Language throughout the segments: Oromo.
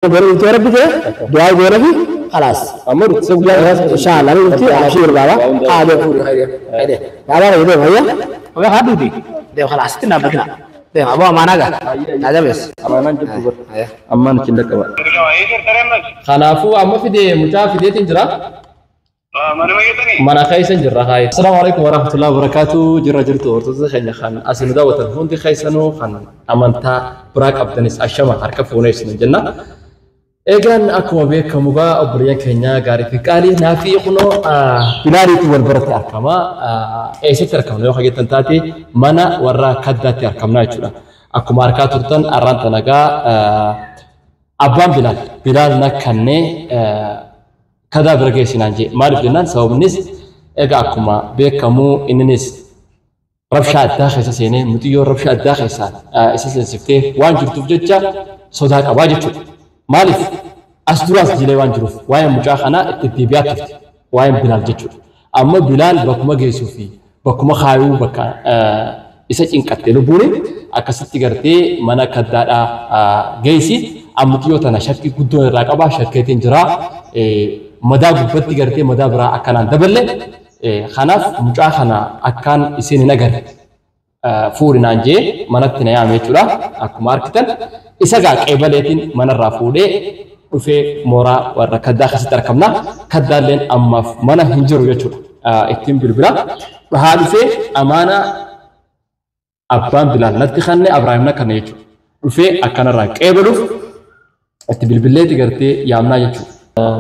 بقول يا رب كده دعاء بقول لك خلاص أمر تسوي ان شاء الله نقول على شيء بابا هذا فور هذا هذا يا هيا هو هذا دي ده خلاص تنابتنا ده ابو معنا هذا بس أمانة جبت أمانة عندك كمان خلافو أما في ده متعرف في ده تنجرا mana khaysan jirra hay assalamu alaykum wa rahmatullahi wa barakatuh jirra jirtu ortodox khayna khan asinu dawatan hundi khaysanu khan amanta braq abdanis ashama harka funeys janna egan akuma be kamuga obriya kenya gari fi qali nafi quno bilali tu wal barati arkama esit arkama yo hagetan tati mana warra kaddati arkamna chura akuma arkatu tan aranta naga abban bilal nakanne كذا برجع سنانجي ما أعرف جنان سوى الناس إجاكما بيكمو إننيس ربشة داخل سنة متيو ربشة داخل سان أساسا سفته وانجر تفجتة صداق أواجه ما أعرف أسدراس جلي وانجروف وين مجاخنا التدبيات وين بلال جتشو أما بلال بكما جيسوفي بكما خايو بكا إساج إن كتلو بوني أكاسيت تجارتي منا كذا جيسي أمتيو تنا شركة كدوة راكبا شركة تنجرا مدى ببتي قرتي مدى برا أكان دبلة خناف مجاخنا أكان إسين نجار فورنا نجى منتنا يا ميتورا أكو ماركتن إسقاك إبلتين من الرافودة وفي مورا وركدا خسر كمنا كدالين أما منا هنجرو يجور إتيم بالبلا وهذا في أمانة أبان بلا نتخنى أبراهيمنا كان يجور وفي أكان راك إبلو إتبالبلة تقرتي يامنا يجور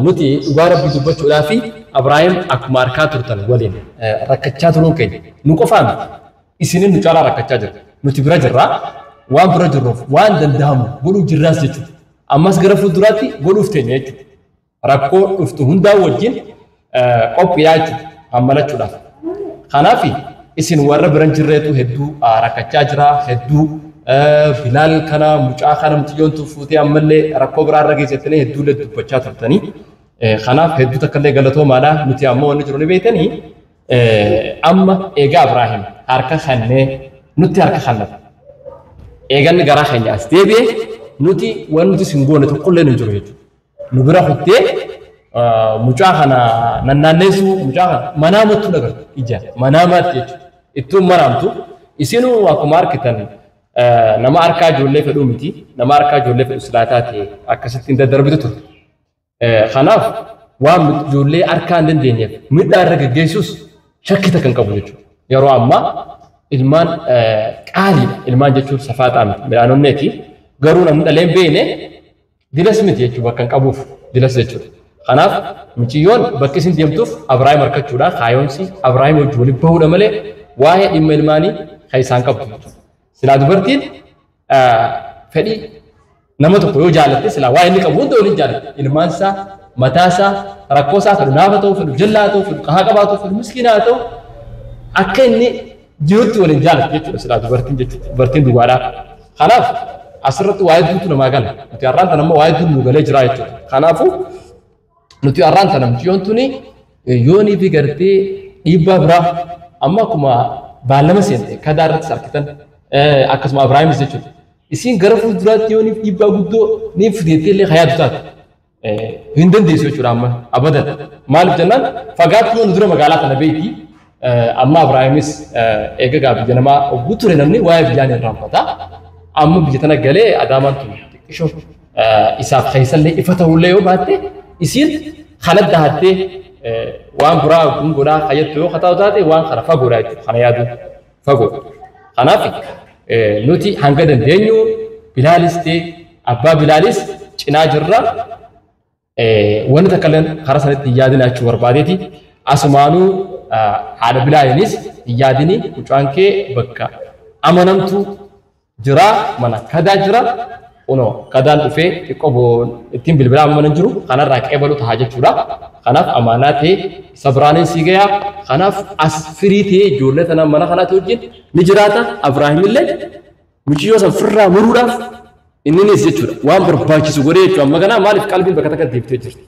nuti ugaara bidubbachuu dhaafi Abrahaam akkuma harkaa turtan waliin rakkachaa turuun keenya nu qofaan isinin nu caalaa rakkachaa jirra nuti bira jirra waan bira jirruuf waan danda'amu godhuu jirraas jechuudha ammas gara fuulduraatti godhuuf teenya jechuudha rakkoo dhuftu hundaa wajjin qophiyaa jechuudha hammalachuudhaaf kanaaf isin warra biran jirreetu hedduu rakkachaa jira hedduu Bilal kana mucaa kana mutiyoon tufuutee ammallee rakkoo biraa irra geessitanii hedduu illee dubbachaa turtanii kanaaf hedduu takkallee galatoomaadha nuti ammoo wanni jiru ni beektanii amma eegaa Abrahaam harka kannee nuti harka kannata eeganni garaa keenya as deebi'ee nuti waan nuti singoone tokkollee nu jiru jechuudha nu bira kuttee mucaa kana nannaanneessuu mucaa kana manaamatti dhagartu ija manaamaatti jechuudha ittuun manaamtu isinuu akkuma argitan nama arkaa ijoollee fedhuu miti nama arkaa ijoollee fedhu silaataa ta'e akkasittiin daddarbitu ture kanaaf waan ijoollee arkaa hin dandeenyeef midhaa irra geggeessuus shakkii takka hin qabu jechuudha yeroo ammaa ilmaan qaaliidha ilmaan jechuun safaaxaa miti midhaanonneeti garuu namni dhalee hin beekne dilas miti jechuudha bakka hin qabuuf dilas jechuudha kanaaf muciyyoon bakki isin deemtuuf Abrahaam harkachuudhaan kaayoonsi Abrahaam wajjin waliin bahuudha malee waa'ee dhimma ilmaanii kan isaan qabdu jechuudha sila dubartiin fedhii nama tokko yoo jaalatte sila waa inni qabu hunda waliin jaalatte ilmaansaa mataasaa rakkoosaa fedhu naafa ta'uu fedhu jallaa ta'uu fedhu qahaa qabaatu fedhu miskiinaa ta'u akka inni jirutti waliin jaalatte jechuudha sila dubartiin jechuudha dubartiin duwwaadhaa kanaaf asirratti waa'ee duutu namaa gala nuti har'aan tan ammoo waa'ee duutu nu galee jira jechuudha kanaafu nuti har'aan tan muciyyoon tuni yoonii fi gartee dhiibbaa biraa amma akkuma baallama seente kadaa irratti sarkitan akkasuma Abrahaam jechuudha isin gara fuulduraatti yoo dhiibbaa guddoo ni fideettee illee hayaatu taate hin dandeessu jechuudha amma abadan maaliif jennaan fagaattuu nu dura magaalaa kana beekti amma Abrahaamis eegaa biyya namaa ogguu ture namni waa'ee biyyaan irraa raanfata amma biyya tana galee adaamaan tun xiqqishoo isaaf keessallee ifa ta'ullee yoo baatte isin kana dahattee waan biraa gungodhaa hayyattu yoo kataa'u taate waan kana fagoodhaa jechuudha kana yaadu fagoo kanaaf nuti hanga dandeenyu Bilaalis ta'e abbaa Bilaalis cinaa jirra wanti takkaleen karaa sanatti yaadina jechuu barbaadeeti asumaanuu haadha Bilaalinis yaadini mucaan kee bakka amanamtu jira mana kadaa jira uno kadaan dhufee xiqqoo ittiin bilbilaa amanan jiru kanarraa qeebalu tahaa jechuudha kanaaf amaanaa ta'e sabraanin sii gayaa kanaaf as firii ta'e ijoollee tana mana kanaatti wajjin ni jiraata Abrahaam illee muciyyoo san firraa muruudhaaf inninis jechuudha waan barbaachisu godhee jechuudha amma kanaa maaliif qalbiin bakka takka deebitee jirti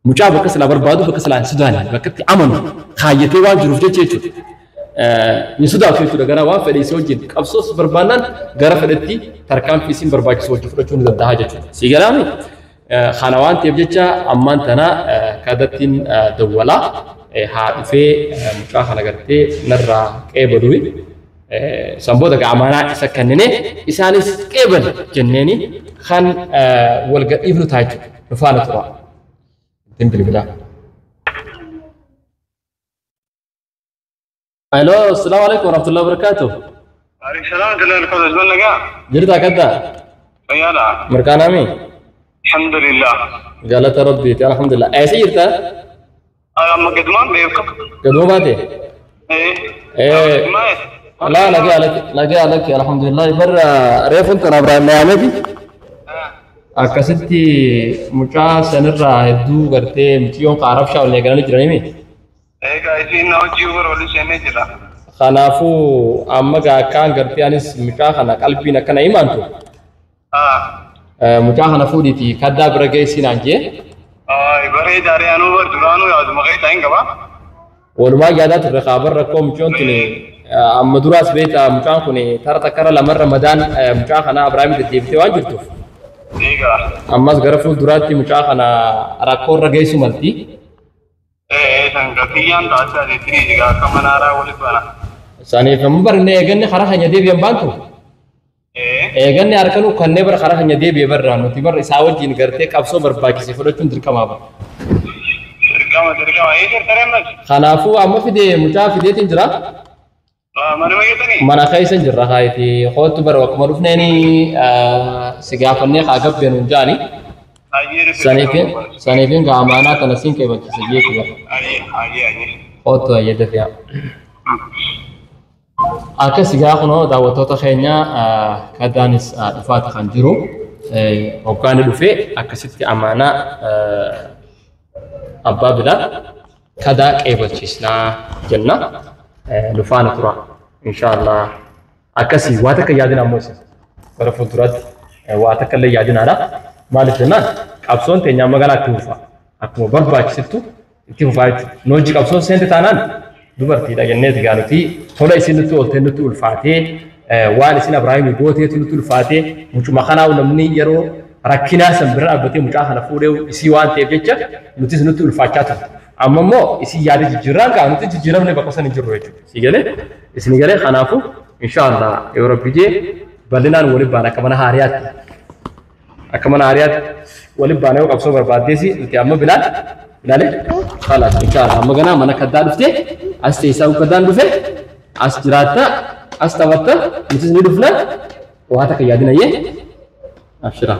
mucaa bakka silaa barbaadu bakka silaa hin sodaanne bakka itti amanu kaayyatee waan jiruuf jechuudha يسودا في كذا جرا وافد يسوجين قبصوس بربانان جرا فدتي تركان في سين برباك سوتش فرشون ذا حاجة سيجرامي خانوان تبجتشا أمان تنا كادتين دولا في مشاخ نقرتي نرى كيبلوي سامبودا كعمانا سكنني إسانس كيبل جنني خان والق إبنو تاج نفانة ترى تنبلي بلا ألو السلام عليكم ورحمة الله وبركاته. عليكم السلام ورحمة الله وبركاته. جرتا كدا. فيالا. مركانا مي. الحمد لله. قالت ربي الحمد لله. أي سيرتا؟ أما قدمان بيوكم. قدوماتي. إيه. لا لقى لك الحمد لله برا ريف أنت نبرة نعمتي. أكسرتي مشا سنرة هدو قرتي متيون قارب شاول نيجاني جراني مي. إيه كايسين نوجي ولا شيء نجلا. خنافو أما كان قرتي أنيس مشا خنا قلبي نكنا إيمانتو. مشا خنافو ديتي كذا برجع سينانجي. إبرة داري أنو بردورانو يا دماغي تاين كبا. ولما جادات الرخابر ركوم مشون تني أما دراس بيت مشان كوني ترى تكرر لمر رمضان مشان خنا إبراهيم تجيبتي واجبتو. إيجا. أما زغرفو دراتي مشان خنا راكور رجع سمالتي. سنغتيان تاسع ديتري جا كمنارا ولدوانا. ساني فمبر نيجاني خرا هنيا دي بيمبانتو. إيجاني أركانو كنّي بر خرا هنيا دي بيبرّانو تبر إساوي جين كرتة كابسو برباكي سفرة تندر كمابا. دركما إيه ترى خنافو أما في دي مشا في دي تنجرا. mana begitu mana kaisan jirra haiti khot bar wak marufneni sigafanni khagab benunjani sanifin ga amana kana sin kai baki saje ki ba khot ayeda fiya aka siga khono dawato ta khenya kadanis ifat khanjiro hokkan dufe aka sitti amana ababila kada qeybachisna janna لفانة ترى إن شاء الله أكسي واتك يادنا موسى برفو تراد واتك اللي يادنا لا مالتنا كابسون تنيا مغانا توفا أكمو برباك ستو توفايت نوجي كابسون سنت تانان دوبرتي دا جنة قالوا تي تولا يسنتو تنتو الفاتي وان سين إبراهيم يقوتي تنتو الفاتي مشو مخانا ونمني يرو ركنا سنبرا أبتي مجاهنا فوريو يسيوان تيبجتش نتيس نتو الفاتشاتو أما مو إسي يادي جيران كانوا تيجي جيران اللي بقصة نجروا يجوا سيجله إسمي جله خنافو إن شاء الله يوروبيجي بلنا نولي بانا كمان هاريات كمان هاريات ولي بانا وقبصو بربادي سي التيامو بلاد خلاص إن شاء الله أما جنا منا كدان دفته أستيساو كدان دفته أستراتا أستوتا نتيجة ندفنا وهذا كيادنا يه أبشرا